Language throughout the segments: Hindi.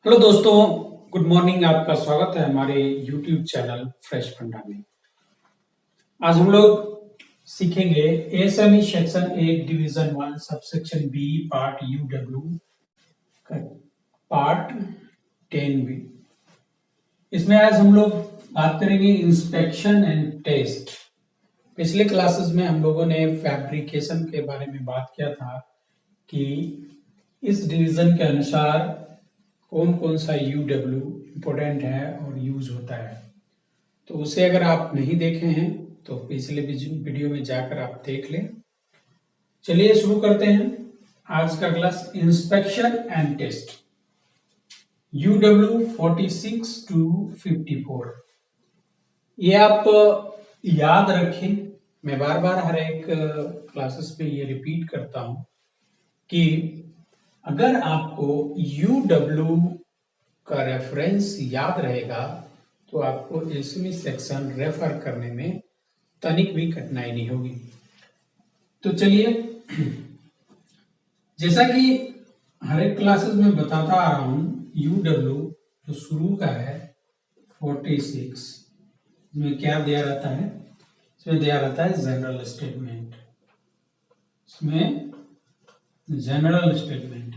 हेलो दोस्तों, गुड मॉर्निंग। आपका स्वागत है हमारे यूट्यूब चैनल फ्रेश फंडा में। आज हम लोग सीखेंगे ASME section 8 division 1 subsection B part UW का पार्ट 10 बी। इसमें आज हम लोग बात करेंगे इंस्पेक्शन एंड टेस्ट। पिछले क्लासेस में हम लोगों ने फैब्रिकेशन के बारे में बात किया था कि इस डिवीजन के अनुसार कौन कौन सा यूडब्ल्यू इम्पोर्टेंट है और यूज होता है। तो उसे अगर आप नहीं देखे हैं तो पिछले वीडियो में जाकर आप देख लें। चलिए शुरू करते हैं आज का class inspection and test UW 46 to 54। ये आप याद रखें, मैं बार बार हर एक क्लासेस में ये रिपीट करता हूं कि अगर आपको UW का रेफरेंस याद रहेगा तो आपको एएसएमई सेक्शन रेफर करने में तनिक भी कठिनाई नहीं होगी। तो चलिए, जैसा कि हर एक क्लासेस में बताता आ रहा हूं, UW जो शुरू का है 46 में क्या दिया रहता है, इसमें दिया रहता है जनरल स्टेटमेंट। इसमें जनरल स्टेटमेंट है।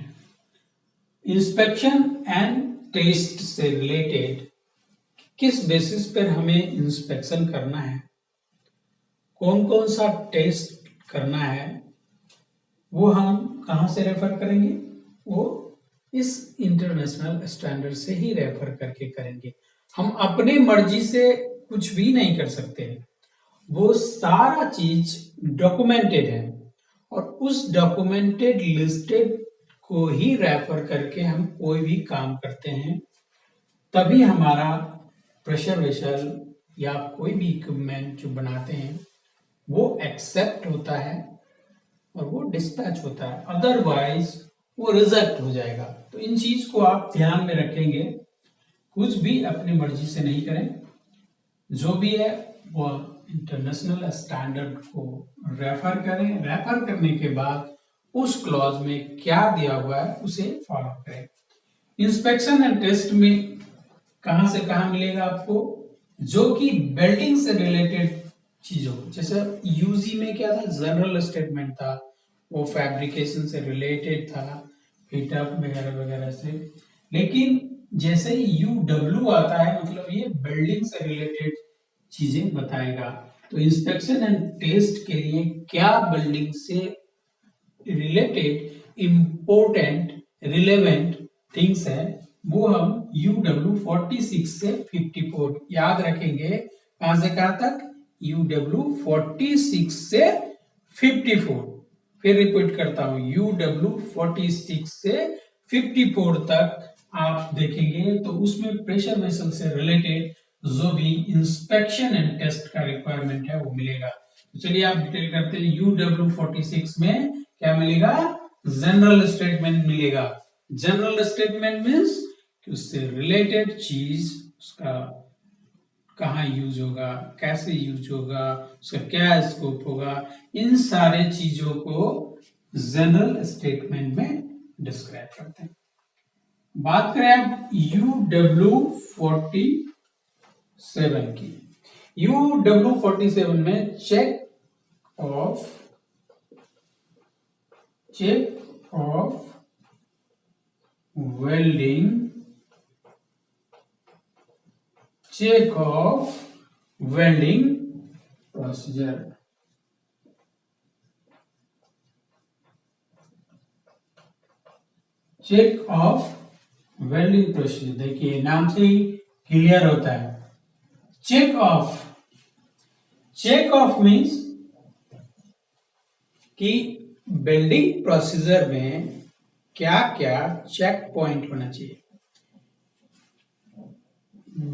इंस्पेक्शन एंड टेस्ट से रिलेटेड किस बेसिस पर हमें इंस्पेक्शन करना है, कौन कौन सा टेस्ट करना है, वो हम कहां से रेफर करेंगे, वो इस इंटरनेशनल स्टैंडर्ड से ही रेफर करके करेंगे। हम अपने मर्जी से कुछ भी नहीं कर सकते हैं। वो सारा चीज डॉक्यूमेंटेड है और उस डॉक्यूमेंटेड लिस्टेड को ही रेफर करके हम कोई भी काम करते हैं, तभी हमारा प्रेशर वेसल या कोई भी इक्विपमेंट जो बनाते हैं वो एक्सेप्ट होता है और वो डिस्पैच होता है, अदरवाइज वो रिजेक्ट हो जाएगा। तो इन चीज को आप ध्यान में रखेंगे, कुछ भी अपनी मर्जी से नहीं करें, जो भी है वो इंटरनेशनल स्टैंडर्ड को रेफर करें। रेफर करने के बाद उस क्लॉज में क्या दिया हुआ है उसे फॉलो करें। इंस्पेक्शन एंड टेस्ट में कहां से कहां मिलेगा आपको, जो कि बिल्डिंग से रिलेटेड चीजों, जैसे यूजी में क्या था, जनरल स्टेटमेंट था, वो फैब्रिकेशन से रिलेटेड था, फिटअप वगैरह वगैरह से। लेकिन जैसे ही यूडब्ल्यू आता है, मतलब ये बिल्डिंग से रिलेटेड चीजें बताएगा। तो इंस्पेक्शन एंड टेस्ट के लिए क्या बिल्डिंग से रिलेटेड इंपोर्टेंट रिलेवेंट थिंग्स है, वो हम UW 46 से 54 याद रखेंगे। कहां से कहां तक, UW 46 से 54। फिर रिपीट करता हूं, UW 46 से 54 तक आप देखेंगे तो उसमें प्रेशर वेसल से रिलेटेड जो भी इंस्पेक्शन एंड टेस्ट का रिक्वायरमेंट है वो मिलेगा। तो चलिए आप डिटेल करते हैं। UW 46 में क्या मिलेगा, जनरल स्टेटमेंट मिलेगा। जनरल स्टेटमेंट मीन्स कि उससे रिलेटेड चीज, उसका कहाँ यूज होगा, कैसे यूज होगा, उसका क्या स्कोप होगा, इन सारे चीजों को जनरल स्टेटमेंट में डिस्क्राइब करते हैं। बात करें अब UW 47 की। UW 47 में check of welding, check of welding procedure. Check of welding procedure, देखिए नाम से ही क्लियर होता है। चेक ऑफ मीन्स कि बिल्डिंग प्रोसीजर में क्या क्या चेक पॉइंट होना चाहिए।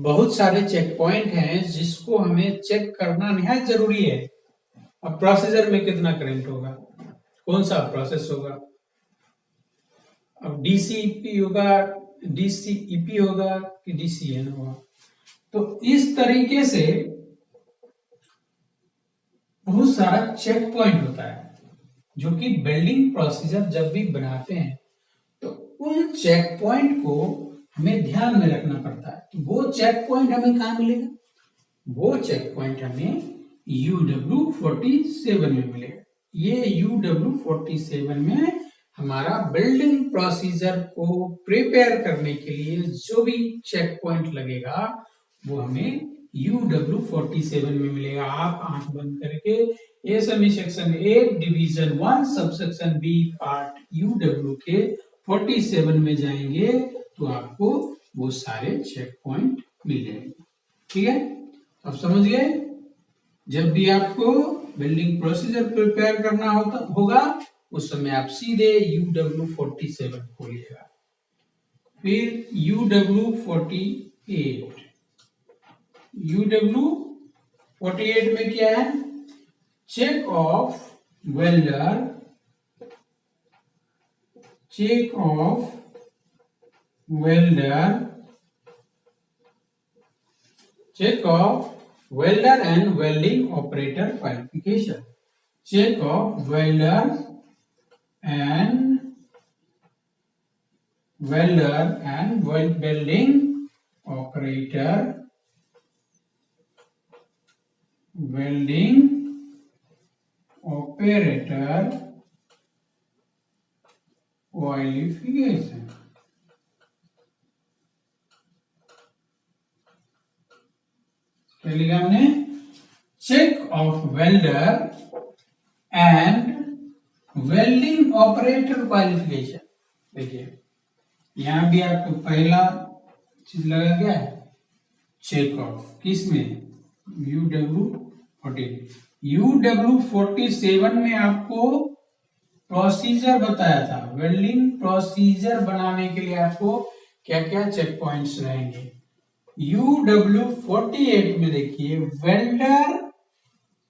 बहुत सारे चेक पॉइंट हैं जिसको हमें चेक करना निहायत जरूरी है। अब प्रोसीजर में कितना करंट होगा, कौन सा प्रोसेस होगा, अब डीसीईपी होगा, डीसीईपी होगा कि डीसीएन होगा। तो इस तरीके से बहुत सारा चेक पॉइंट होता है जो कि बिल्डिंग प्रोसीजर जब भी बनाते हैं तो उन चेक पॉइंट को हमें ध्यान में रखना पड़ता है। तो वो चेक पॉइंट हमें कहाँ मिलेगा? वो चेक पॉइंट हमें UW47 में मिलेगा। ये UW47 में हमारा बिल्डिंग प्रोसीजर को प्रिपेयर करने के लिए जो भी चेक पॉइंट लगेगा वो हमें UW47 में मिलेगा। आप आंख बंद करके A section 8 division 1 subsection B part UW के 47 में जाएंगे तो आपको वो सारे चेक पॉइंट मिल जाएंगे। ठीक है, अब समझ गए? जब भी आपको बिल्डिंग प्रोसीजर प्रिपेयर करना होगा उस समय आप सीधे UW47 खोलिएगा। फिर UW48 में क्या है? Check of welder, check of welder, check of welder and welding operator qualification, check of welder and welding operator qualification। क्या लिखा हमने? Check of welder and welding operator qualification. देखिए यहां भी आपको पहला चीज लगा क्या है? चेक ऑफ, किसमें? UW47 में आपको प्रोसीजर बताया था। वेल्डिंग प्रोसीजर बनाने के लिए आपको क्या क्या चेक पॉइंट्स रहेंगे। UW48 में देखिए वेल्डर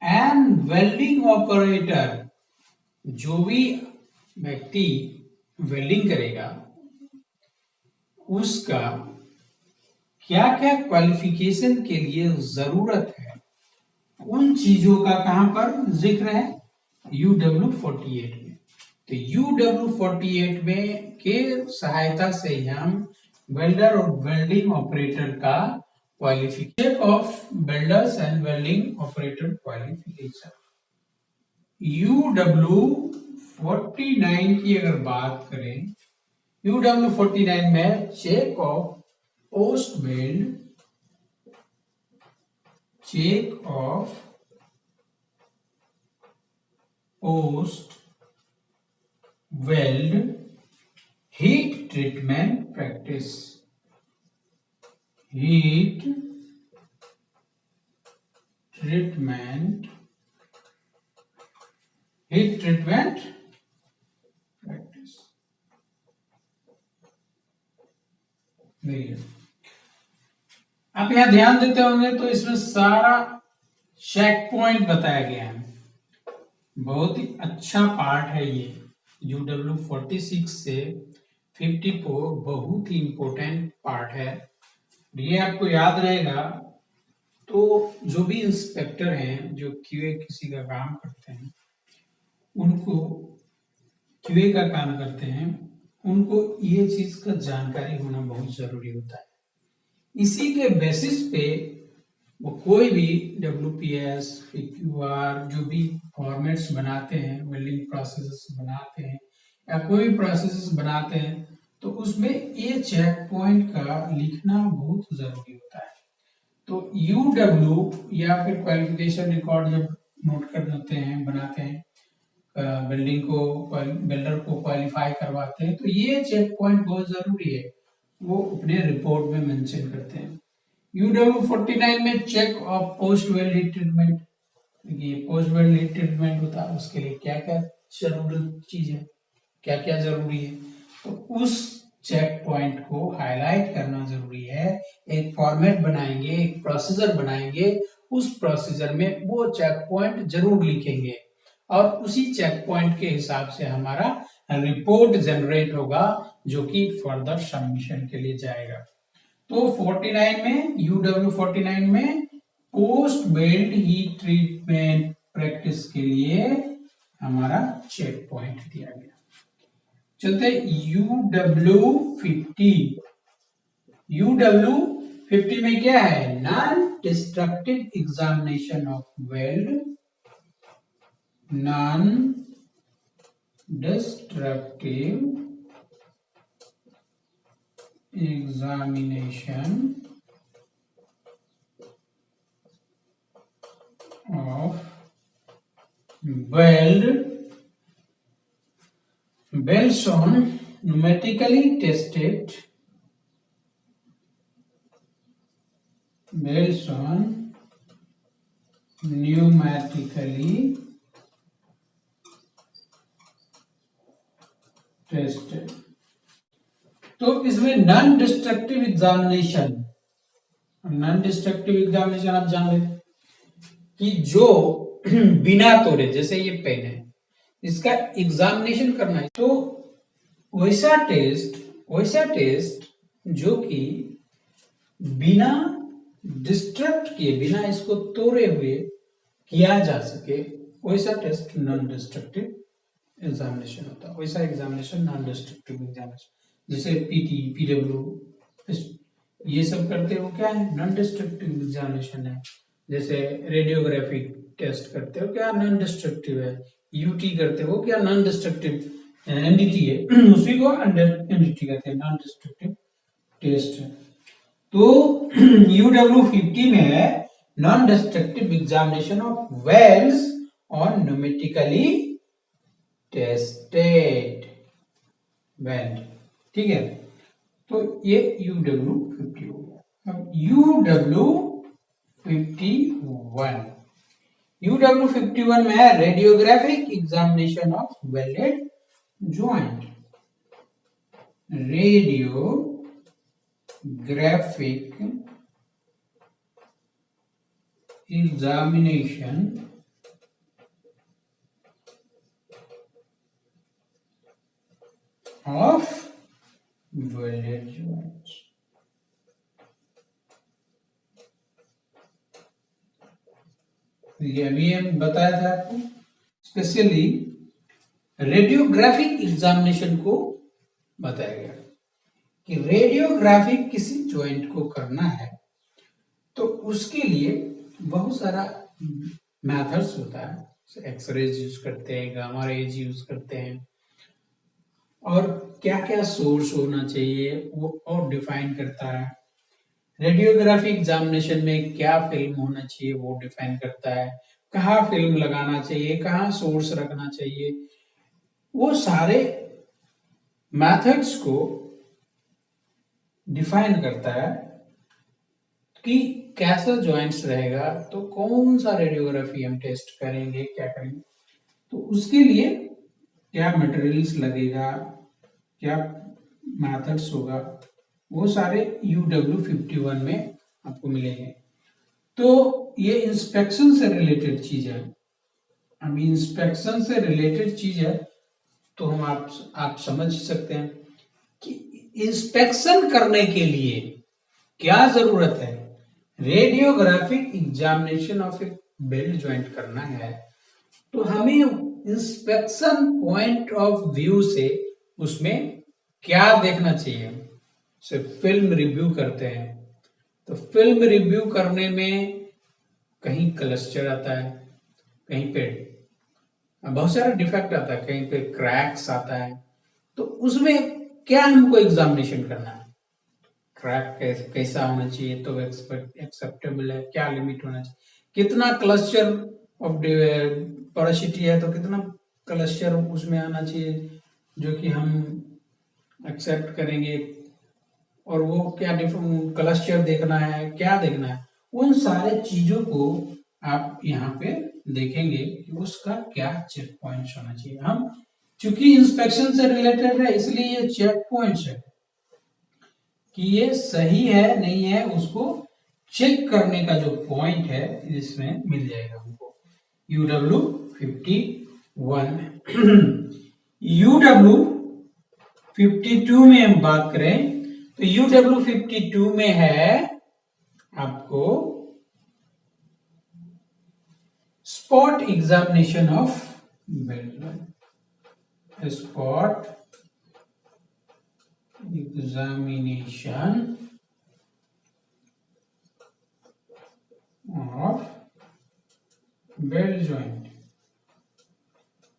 एंड वेल्डिंग ऑपरेटर, जो भी व्यक्ति वेल्डिंग करेगा उसका क्या क्या क्वालिफिकेशन के लिए जरूरत है, उन चीजों का कहां पर जिक्र है? UW48 में। तो UW48 में के सहायता से हम वेल्डर और वेल्डिंग ऑपरेटर का qualification of welders and welding operator qualification. UW49 की अगर बात करें, UW49 में check of post weld, check of post weld heat treatment practice, heat treatment practice. देखिए आप यहां ध्यान देते होंगे तो इसमें सारा चेक पॉइंट बताया गया है। बहुत ही अच्छा पार्ट है ये। UW46 से 54 बहुत ही इंपॉर्टेंट पार्ट है। ये आपको याद रहेगा। तो जो भी इंस्पेक्टर हैं जो QA किसी का काम करते हैं, उनको QA का काम करते हैं, उनको ये चीज का जानकारी होना बहुत जरूरी होता है। इसी के बेसिस पे वो कोई भी WPS, PQR जो भी फॉर्मेट्स बनाते हैं, वेल्डिंग प्रोसेसेस बनाते हैं या कोई भी प्रोसेसेस बनाते हैं, तो उसमें ये चेक पॉइंट का लिखना बहुत जरूरी होता है। तो UW या फिर क्वालिफिकेशन रिकॉर्ड जब नोट कर देते हैं, बनाते हैं, वेल्डिंग को, वेल्डर को क्वालिफाई करवाते हैं, तो ये चेक पॉइंट बहुत जरूरी है, वो अपने रिपोर्ट में मेंशन करते हैं। UW49 में check of post weld heat treatment. देखिए पोस्ट वेल्ड हीट ट्रीटमेंट होता है, उसके लिए क्या क्या जरूरत चीज है, क्या क्या जरूरी है, तो उस चेक पॉइंट को हाईलाइट करना जरूरी है। एक फॉर्मेट बनाएंगे, एक प्रोसीजर बनाएंगे, उस प्रोसीजर में वो चेक पॉइंट जरूर लिखेंगे और उसी चेक पॉइंट के हिसाब से हमारा रिपोर्ट जनरेट होगा जो कि फर्दर सबमिशन के लिए जाएगा। तो 49 में, UW49 में post weld heat treatment practice के लिए हमारा चेक पॉइंट दिया गया। चलते UW50 UW 50 में क्या है, non destructive examination of weld, non destructive examination of weld based on numerically tested तो इसमें नॉन डिस्ट्रक्टिव एग्जामिनेशन आप जान लेते कि जो बिना तोड़े, जैसे ये पेन है, इसका एग्जामिनेशन करना है, तो वैसा टेस्ट जो कि बिना डिस्ट्रक्ट किए, बिना इसको तोड़े हुए किया जा सके, वैसा टेस्ट नॉन डिस्ट्रक्टिव एग्जामिनेशन होता है। वैसा एग्जामिनेशन नॉन डिस्ट्रक्टिव एग्जामिनेशन, जैसे पीटी, पीडब्ल्यू ये सब करते हो, क्या है, नॉन डिस्ट्रक्टिव एग्जामिनेशन है। जैसे रेडियोग्राफिक टेस्ट करते हो, क्या नॉन डिस्ट्रक्टिव है। यूटी करते हो, क्या नॉन डिस्ट्रक्टिव एनडीटी है, उसी को एनडीटी कहते हैं, नॉन डिस्ट्रक्टिव टेस्ट है। तो UW 50 में है non destructive examination of welds on pneumatically tested weld, ठीक है। तो ये UW 50 हो गया। अब UW 51 में है radiographic examination of welded joint, radiographic examination of welded joints. ये अभी हम बताया था आपको, स्पेशली रेडियोग्राफिक एग्जामिनेशन को बताया गया कि रेडियोग्राफिक किसी ज्वाइंट को करना है तो उसके लिए बहुत सारा मेथड्स होता है। एक्सरेज यूज करते हैं, गामा रेज यूज करते हैं, और क्या क्या सोर्स होना चाहिए वो और डिफाइन करता है। रेडियोग्राफी एग्जामिनेशन में क्या फिल्म होना चाहिए वो डिफाइन करता है, कहाँ फिल्म लगाना चाहिए, कहाँ सोर्स रखना चाहिए, वो सारे मेथड्स को डिफाइन करता है कि कैसा जॉइंट्स रहेगा, तो कौन सा रेडियोग्राफी हम टेस्ट करेंगे, क्या करेंगे, तो उसके लिए क्या मटेरियल्स लगेगा, क्या मेथड्स होगा, वो सारे UW 51 में आपको मिलेंगे। तो ये इंस्पेक्शन से रिलेटेड चीज है। अब इंस्पेक्शन से रिलेटेड चीज है तो हम आप समझ सकते हैं कि इंस्पेक्शन करने के लिए क्या जरूरत है। Radiographic examination of A weld joint करना है तो हमें इंस्पेक्शन पॉइंट ऑफ व्यू से उसमें क्या देखना चाहिए। फिल्म रिव्यू करते हैं तो फिल्म रिव्यू करने में कहीं क्लस्टर आता है, कहीं पे बहुत सारा डिफेक्ट आता है, कहीं पे क्रैक्स आता है, तो उसमें क्या हमको एग्जामिनेशन करना है। क्रैक कैसा होना चाहिए तो एक्सेप्टेबल है, क्या लिमिट होना चाहिए, कितना क्लस्टर ऑफ पोरोसिटी है तो कितना क्लस्टर उसमें आना चाहिए जो कि हम एक्सेप्ट करेंगे, और वो क्या क्लस्टर देखना है, क्या देखना है, उन सारे चीजों को आप यहाँ पे देखेंगे कि उसका क्या चेक पॉइंट्स होना चाहिए। हम चूंकि इंस्पेक्शन से रिलेटेड है इसलिए ये चेक पॉइंट्स है कि ये सही है नहीं है, उसको चेक करने का जो पॉइंट है इसमें मिल जाएगा हमको UW 51। UW 52 में हम बात करें तो UW 52 में है आपको spot examination of weld, spot examination of belt joint.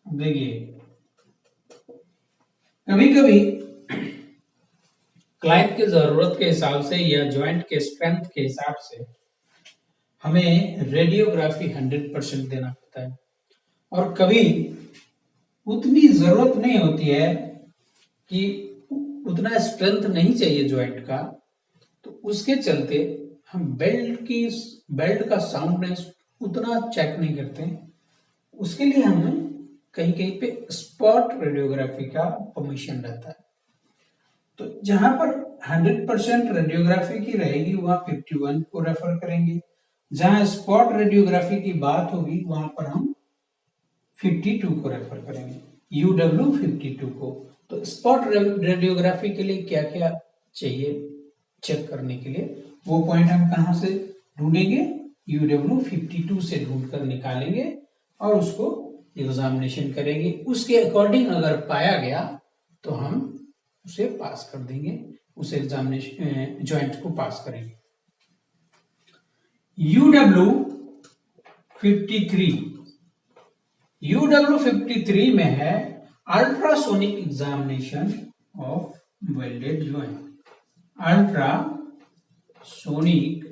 देखिए कभी कभी क्लाइंट की जरूरत के हिसाब से या ज्वाइंट के स्ट्रेंथ के हिसाब से हमें रेडियोग्राफी 100% देना पड़ता है, और कभी उतनी जरूरत नहीं होती है कि उतना स्ट्रेंथ नहीं चाहिए ज्वाइंट का, तो उसके चलते हम बेल्ट का साउंडनेस उतना चेक नहीं करते। उसके लिए हमें कहीं कहीं पे स्पॉट रेडियोग्राफी का परमिशन रहता है। तो जहां पर 100% रेडियोग्राफी की रहेगी वहां 51 को रेफर करेंगे, जहां स्पॉट रेडियोग्राफी की बात होगी वहां पर हम 52 को रेफर करेंगे, UW 52 को। तो स्पॉट रेडियोग्राफी के लिए क्या क्या चाहिए चेक करने के लिए, वो पॉइंट हम कहां से ढूंढेंगे, UW 52 से ढूंढ कर निकालेंगे और उसको एग्जामिनेशन करेंगे। उसके अकॉर्डिंग अगर पाया गया तो हम उसे पास कर देंगे, उस एग्जामिनेशन ज्वाइंट को पास करेंगे। UW 53 में है ultrasonic examination of welded joint. Ultrasonic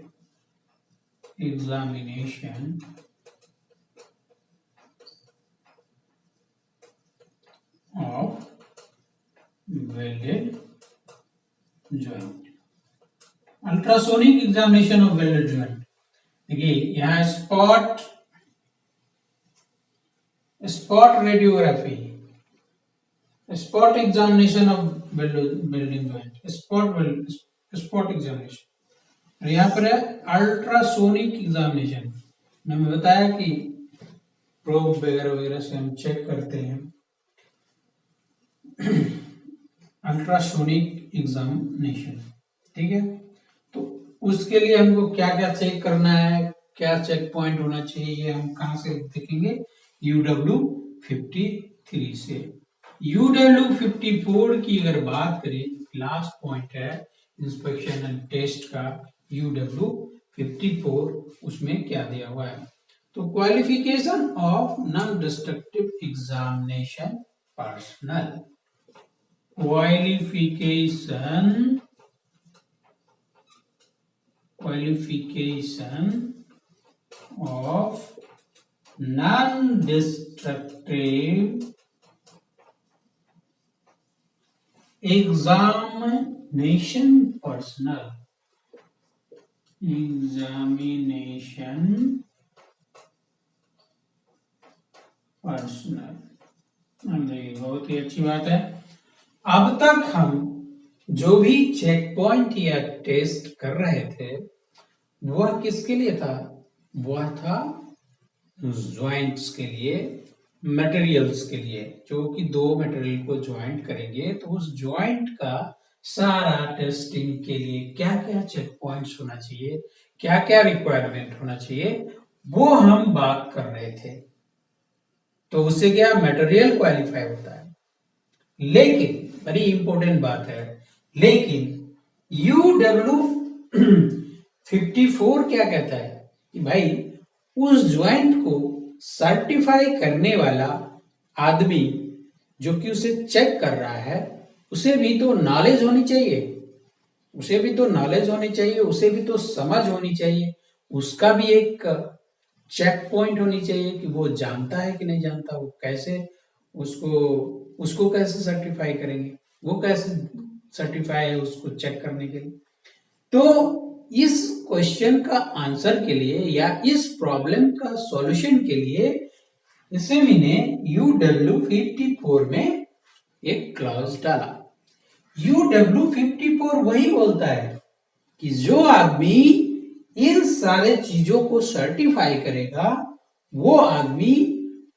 examination of welded joint. Ultrasonic examination of welded joint, देखिए यहाँ spot radiography, spot examination of welding joint, spot examination. यहाँ पर है अल्ट्रासोनिक एग्जामिनेशन। मैंने बताया कि प्रोब वगैरह वगैरह से हम चेक करते हैं। अल्ट्रासोनिक एग्जामिनेशन, ठीक है। तो उसके लिए हमको क्या क्या चेक करना है, क्या चेक पॉइंट होना चाहिए, ये हम कहां से देखेंगे, UW 53 से। UW 54 की अगर बात करें, लास्ट पॉइंट है इंस्पेक्शन एंड टेस्ट का, UW 54, उसमें क्या दिया हुआ है, तो qualification of non destructive examination personal, qualification of non-destructive examination personnel, बहुत ही अच्छी बात है। अब तक हम जो भी चेक पॉइंट या टेस्ट कर रहे थे वह किसके लिए था, वह था ज्वाइंट्स के लिए, मटेरियल्स के लिए, जो कि दो मटेरियल को ज्वाइंट करेंगे तो उस ज्वाइंट का सारा टेस्टिंग के लिए क्या क्या चेक पॉइंट्स होना चाहिए, क्या क्या रिक्वायरमेंट होना चाहिए, वो हम बात कर रहे थे। तो उससे क्या मटेरियल क्वालिफाई होता है। लेकिन बड़ी इंपॉर्टेंट बात है, लेकिन UW 54 क्या कहता है कि भाई उस ज्वाइंट को सर्टिफाई करने वाला आदमी जो कि उसे चेक कर रहा है उसे भी तो नॉलेज होनी चाहिए, उसे भी तो समझ होनी चाहिए, उसका भी एक चेक पॉइंट होनी चाहिए कि वो जानता है कि नहीं जानता, वो कैसे उसको कैसे सर्टिफाई करेंगे, वो कैसे सर्टिफाई है उसको चेक करने के लिए। तो इस क्वेश्चन का आंसर के लिए या इस प्रॉब्लम का सॉल्यूशन के लिए एसएमई ने UW 54 में एक क्लॉज डाला। UW 54 वही बोलता है कि जो आदमी इन सारे चीजों को सर्टिफाई करेगा वो आदमी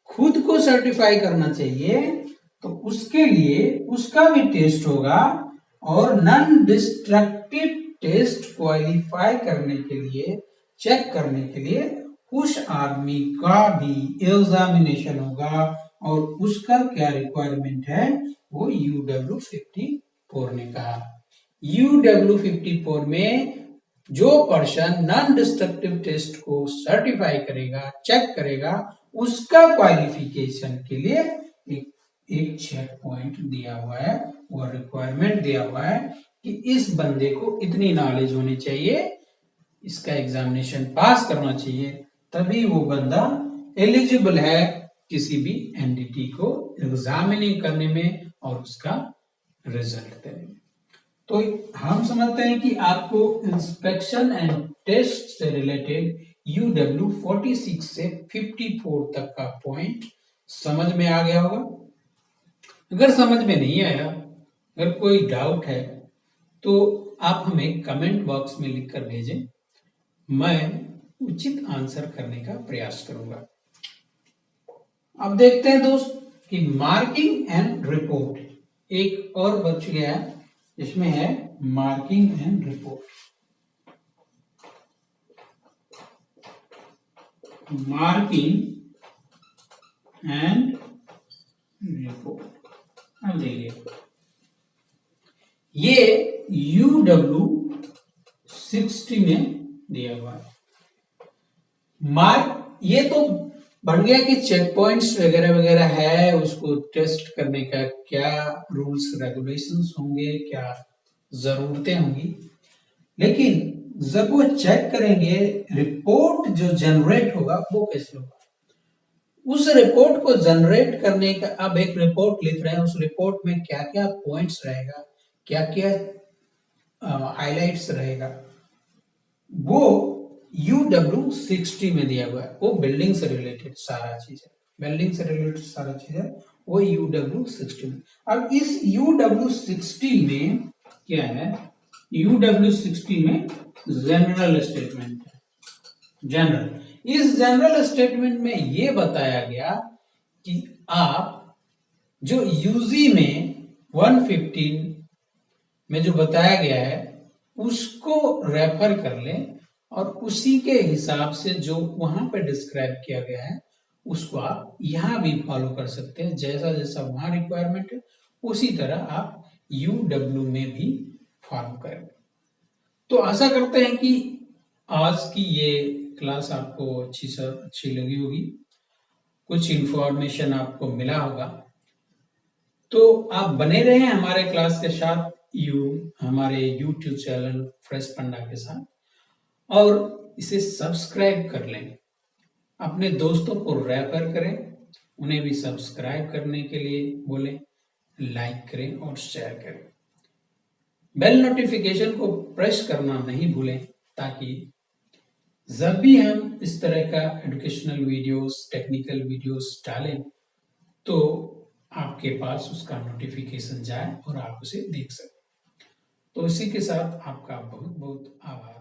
खुद को सर्टिफाई करना चाहिए, तो उसके लिए उसका भी टेस्ट होगा और नॉन डिस्ट्रक्टिव टेस्ट क्वालिफाई करने के लिए, चेक करने के लिए उस आदमी का भी एग्जामिनेशन होगा और उसका क्या रिक्वायरमेंट है वो UW 54 ने कहा। UW 54 में जो पर्सन नॉन डिस्ट्रक्टिव टेस्ट को सर्टिफाई करेगा, चेक करेगा, उसका क्वालिफिकेशन के लिए एक चेक पॉइंट दिया हुआ है, वो रिक्वायरमेंट दिया हुआ है कि इस बंदे को इतनी नॉलेज होनी चाहिए, इसका एग्जामिनेशन पास करना चाहिए, तभी वो बंदा एलिजिबल है किसी भी एनडीटी को एग्जामिनिंग करने में और उसका रिजल्ट देने में। तो हम समझते हैं कि आपको इंस्पेक्शन एंड टेस्ट से रिलेटेड UW 46 से 54 तक का पॉइंट समझ में आ गया होगा। अगर समझ में नहीं आया, अगर कोई डाउट है, तो आप हमें कमेंट बॉक्स में लिखकर भेजें, मैं उचित आंसर करने का प्रयास करूंगा। अब देखते हैं दोस्त कि मार्किंग एंड रिपोर्ट एक और बच गया है, इसमें है marking and report. Marking and report, अब देखिए ये UW 60 में दिया हुआ है। मार्क ये तो बन गया कि चेक पॉइंट्स वगैरह वगैरह है, उसको टेस्ट करने का क्या रूल्स रेगुलेशंस होंगे, क्या जरूरतें होंगी, लेकिन जब वो चेक करेंगे रिपोर्ट जो जनरेट होगा वो कैसे होगा, उस रिपोर्ट को जनरेट करने का, अब एक रिपोर्ट लिख रहे हैं, उस रिपोर्ट में क्या क्या पॉइंट्स रहेगा, क्या क्या हाइलाइट्स रहेगा, वो UW 60 में दिया हुआ है। वो बिल्डिंग से रिलेटेड सारा चीज है, बिल्डिंग से रिलेटेड सारा चीज है, वो UW 60 में। अब इस UW 60 में क्या है, UW 60 में जनरल स्टेटमेंट है। जनरल, इस जनरल स्टेटमेंट में ये बताया गया कि आप जो यूजी में 115 में जो बताया गया है उसको रेफर कर लें और उसी के हिसाब से जो वहां पे डिस्क्राइब किया गया है उसको आप यहां भी फॉलो कर सकते हैं। जैसा जैसा वहां रिक्वायरमेंट है उसी तरह आप UW में भी फॉलो करें। तो आशा करते हैं कि आज की ये क्लास आपको अच्छी लगी होगी, कुछ इंफॉर्मेशन आपको मिला होगा। तो आप बने रहें हमारे क्लास के साथ, हमारे YouTube चैनल फ्रेश पंडा के साथ, और इसे सब्सक्राइब कर लें, अपने दोस्तों को रेफर करें, उन्हें भी सब्सक्राइब करने के लिए बोलें, लाइक करें और शेयर करें। बेल नोटिफिकेशन को प्रेस करना नहीं भूलें, ताकि जब भी हम इस तरह का एजुकेशनल वीडियोस, टेक्निकल वीडियोस डालें तो आपके पास उसका नोटिफिकेशन जाए और आप उसे देख सकें। तो इसी के साथ आपका बहुत बहुत आभार।